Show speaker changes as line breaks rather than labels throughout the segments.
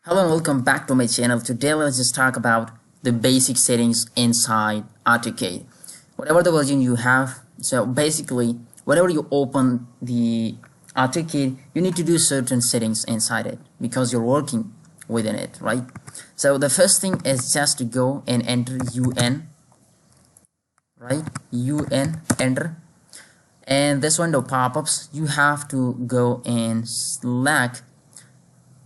Hello and welcome back to my channel. Today let's just talk about the basic settings inside Autocad. Whatever the version you have, so basically whenever you open the Autocad, you need to do certain settings inside it because you're working within it, right? So the first thing is just to go and enter UN, right? UN, enter. And this window pop-ups, you have to go and select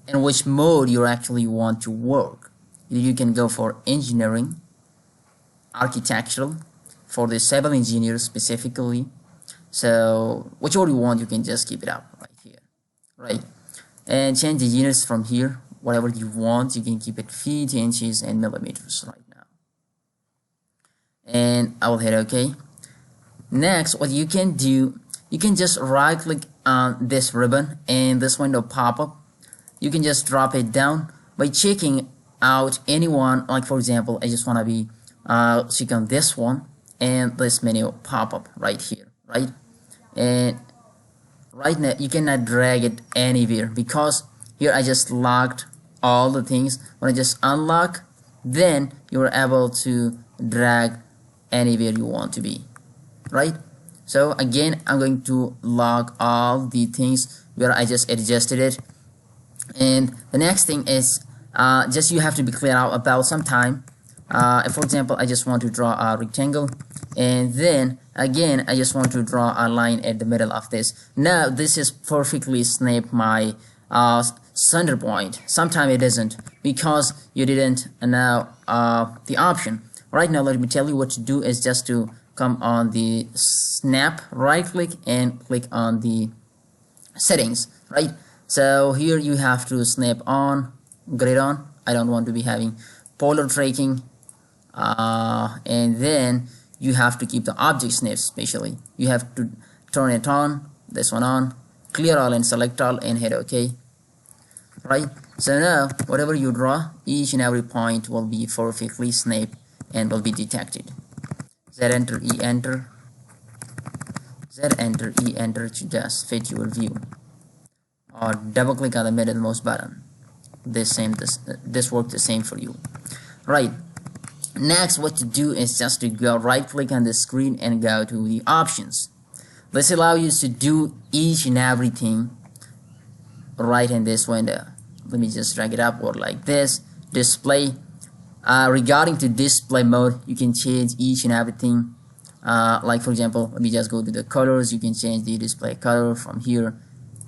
in which mode you actually want to work. You can go for engineering, architectural, for the civil engineer specifically. So whichever you want, you can just keep it up right here, right? And change the units from here, whatever you want. You can keep it feet, inches, and millimeters right now. And I will hit OK. Next, what you can do, you can just right click on this ribbon and this window pop up. You can just drop it down by checking out anyone. Like for example, I just want to be click on this one and this menu pop up right here, right? And right now you cannot drag it anywhere because here I just locked all the things. When I just unlock, then you're able to drag anywhere you want to be, right? So again, I'm going to lock all the things where I just adjusted it. And the next thing is just you have to be clear out about some time. For example, I just want to draw a rectangle, and then again I just want to draw a line at the middle of this. Now this is perfectly snap my center point. Sometimes it doesn't because you didn't know the option. Right now, let me tell you what to do is just to come on the snap, right click and click on the settings, right? So here you have to snap on, grid on. I don't want to be having polar tracking, and then you have to keep the object snaps especially. You have to turn it on, this one on, clear all and select all and hit OK, right? So now whatever you draw, each and every point will be perfectly snapped and will be detected. Z enter, E enter, Z enter, E enter to just fit your view. Or double click on the middlemost button. This works the same for you, right? Next, what to do is just to go right click on the screen and go to the options. This allows you to do each and everything right in this window. Let me just drag it upward like this. Display. Regarding to display mode, you can change each and everything. Like for example, let me just go to the colors. You can change the display color from here.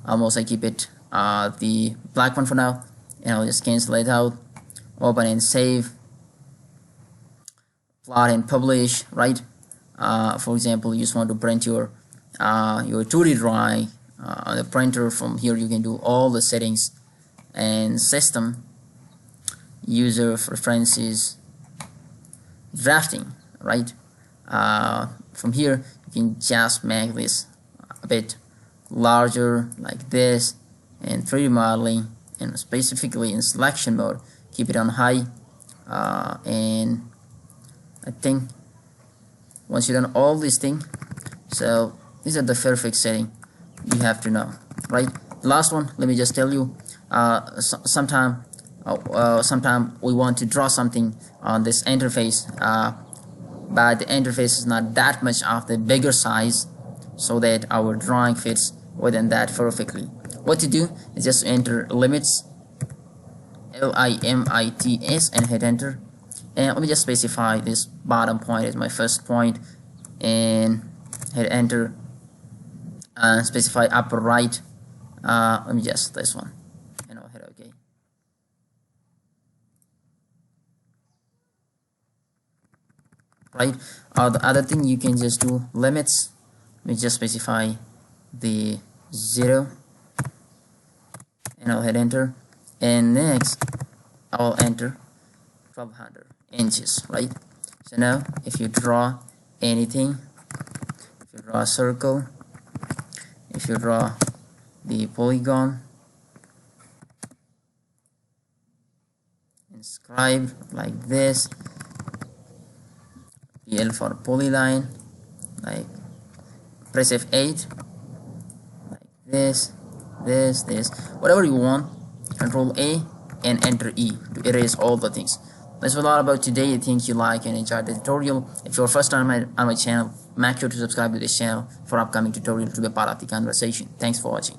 Almost I keep it the black one for now, and I'll just cancel it out. Open and save, plot and publish, right? For example, you just want to print your 2D drawing on the printer. From here you can do all the settings and system, user preferences, drafting, right? From here you can just make this a bit larger like this, and 3D modeling, and specifically in selection mode keep it on high, and I think once you've done all these things, so these are the perfect setting you have to know, right? The last one, let me just tell you, sometime we want to draw something on this interface, but the interface is not that much of the bigger size, so that our drawing fits within that perfectly. What to do is just enter limits, LIMITS, and hit enter. And let me just specify this bottom point as my first point and hit enter. Specify upper right. Let me just this one, and I'll hit OK. Right. The other thing you can just do limits. Let me just specify the 0 and I'll hit enter, and next I will enter 1200 inches, right? So now if you draw anything, if you draw a circle, if you draw the polygon, inscribe like this, PL for polyline, like press F8 like this, whatever you want. Control A, and enter E to erase all the things. That's a lot about today. I think you like and enjoyed the tutorial. If you're first time on my channel, make sure to subscribe to this channel for upcoming tutorial to be part of the conversation. Thanks for watching.